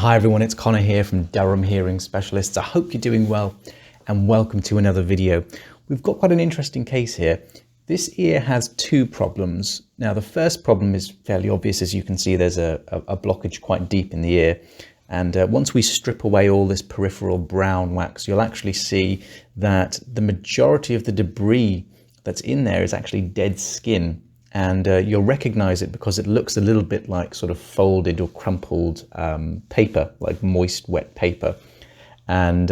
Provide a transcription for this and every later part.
Hi everyone, it's Connor here from Durham Hearing Specialists. I hope you're doing well and welcome to another video. We've got quite an interesting case here. This ear has two problems. Now the first problem is fairly obvious. As you can see, there's a blockage quite deep in the ear, and once we strip away all this peripheral brown wax, you'll actually see that the majority of the debris that's in there is actually dead skin. And you'll recognize it because it looks a little bit like sort of folded or crumpled paper, like moist, wet paper. And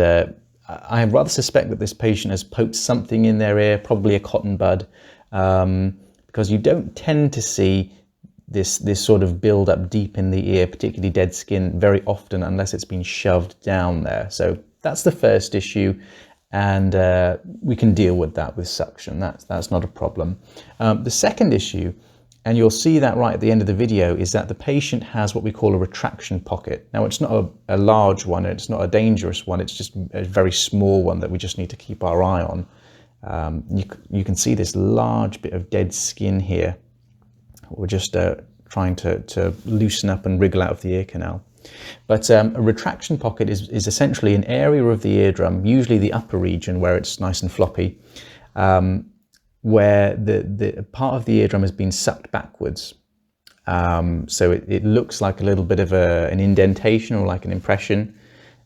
I rather suspect that this patient has poked something in their ear, probably a cotton bud, because you don't tend to see this sort of build up deep in the ear, particularly dead skin, very often unless it's been shoved down there. So that's the first issue. And we can deal with that with suction. That's not a problem. The second issue, and you'll see that right at the end of the video, is that the patient has what we call a retraction pocket. Now it's not a large one, it's not a dangerous one, it's just a very small one that we just need to keep our eye on. You can see this large bit of dead skin here. We're just trying to loosen up and wriggle out of the ear canal. But a retraction pocket is essentially an area of the eardrum, usually the upper region where it's nice and floppy, where the part of the eardrum has been sucked backwards. So it looks like a little bit of an indentation or like an impression.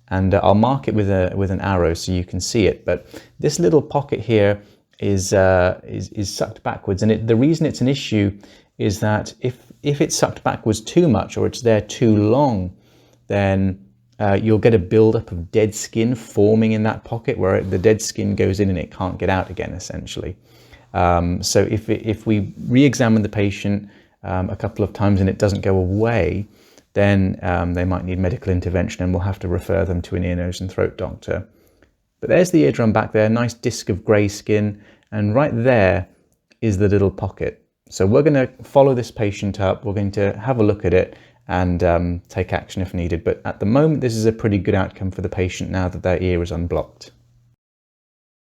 And I'll mark it with an arrow so you can see it. But this little pocket here is sucked backwards. And the reason it's an issue is that if it's sucked backwards too much or it's there too long, then you'll get a buildup of dead skin forming in that pocket where the dead skin goes in and it can't get out again, essentially. So if we re-examine the patient a couple of times and it doesn't go away, then they might need medical intervention and we'll have to refer them to an ear, nose and throat doctor. But there's the eardrum back there, nice disc of grey skin, and right there is the little pocket. So we're going to follow this patient up, we're going to have a look at it and take action if needed. But at the moment, this is a pretty good outcome for the patient now that their ear is unblocked.